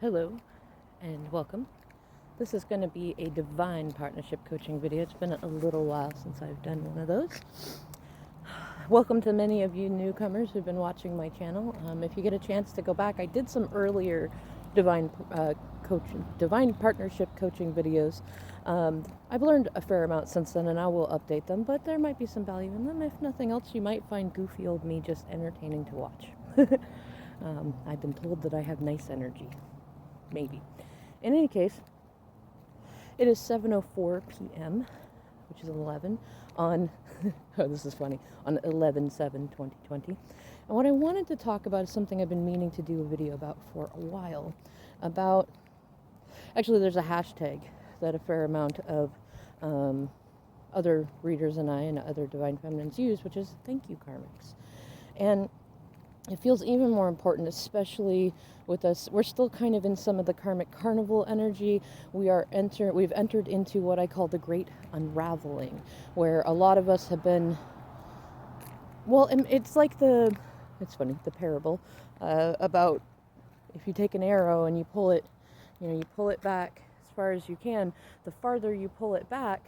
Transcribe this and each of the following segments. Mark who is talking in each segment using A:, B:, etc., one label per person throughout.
A: Hello and welcome. This is going to be a divine partnership coaching video. It's been a little while since I've done one of those. Welcome to many of you newcomers who've been watching my channel. If you get a chance to go back, I did some earlier divine partnership coaching videos. I've learned a fair amount since then, and I will update them, but there might be some value in them. If nothing else, you might find goofy old me just entertaining to watch. I've been told that I have nice energy. Maybe. In any case, it is 7:04 p.m., which is 11, on, oh, this is funny, on 11/7/2020. And what I wanted to talk about is something I've been meaning to do a video about for a while. Actually, there's a hashtag that a fair amount of other readers and I and other divine feminines use, which is thank you, Karmics. And it feels even more important, especially with us. We're still kind of in some of the karmic carnival energy. We've entered into what I call the great unraveling, where a lot of us have been, and it's like it's funny, the parable about if you take an arrow and you pull it, you pull it back as far as you can, the farther you pull it back,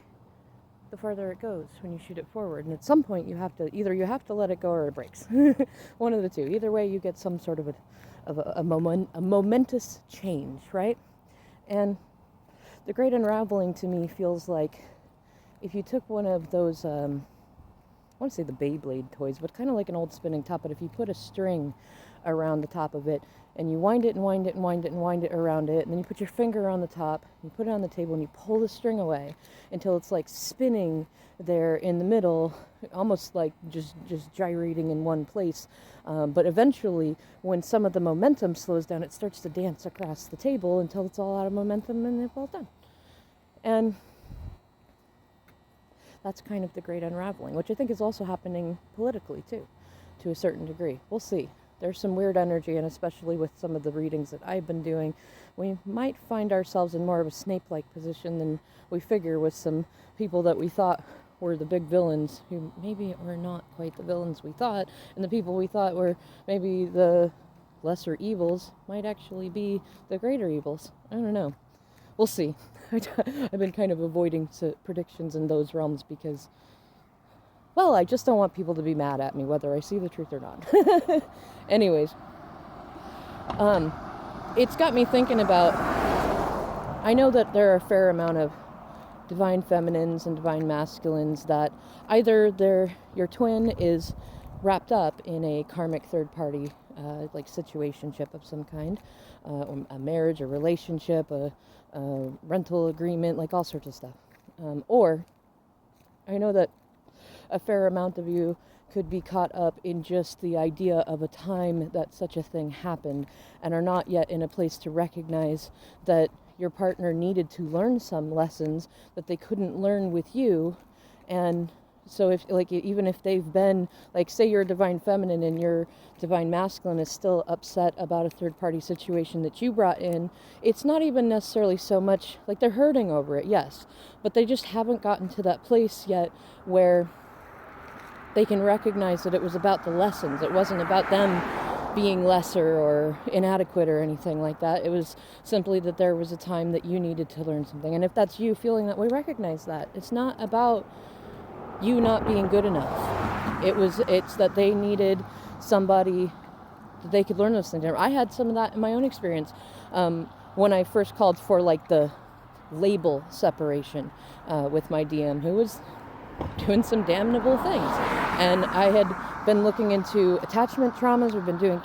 A: the farther it goes when you shoot it forward. And at some point you have to let it go or it breaks. One of the two. Either way, you get some sort of a momentous change, right? And the great unraveling to me feels like if you took one of those, I want to say the Beyblade toys, but kind of like an old spinning top, but if you put a string around the top of it and you wind it and wind it and wind it and wind it around it, and then you put your finger on the top, you put it on the table and you pull the string away until it's like spinning there in the middle, almost like just gyrating in one place. But eventually, when some of the momentum slows down, it starts to dance across the table until it's all out of momentum and it falls down. And that's kind of the great unraveling, which I think is also happening politically too, to a certain degree. We'll see. There's some weird energy, and especially with some of the readings that I've been doing, we might find ourselves in more of a snake-like position than we figure, with some people that we thought were the big villains who maybe are not quite the villains we thought, and the people we thought were maybe the lesser evils might actually be the greater evils. I don't know. We'll see. I've been kind of avoiding predictions in those realms because, well, I just don't want people to be mad at me, whether I see the truth or not. Anyways, it's got me thinking about, I know that there are a fair amount of divine feminines and divine masculines that either your twin is wrapped up in a karmic third party, like situationship of some kind, a marriage, a relationship, a rental agreement, like all sorts of stuff. Or I know that a fair amount of you could be caught up in just the idea of a time that such a thing happened and are not yet in a place to recognize that your partner needed to learn some lessons that they couldn't learn with you. And so even if they've been, like, say you're a divine feminine and your divine masculine is still upset about a third party situation that you brought in, it's not even necessarily so much like they're hurting over it, yes, but they just haven't gotten to that place yet where they can recognize that it was about the lessons. It wasn't about them being lesser or inadequate or anything like that. It was simply that there was a time that you needed to learn something. And if that's you feeling that way, recognize that. It's not about you not being good enough. It's that they needed somebody that they could learn those things. I had some of that in my own experience when I first called for like the label separation with my DM, who was doing some damnable things. And I had been looking into attachment traumas. We've been doing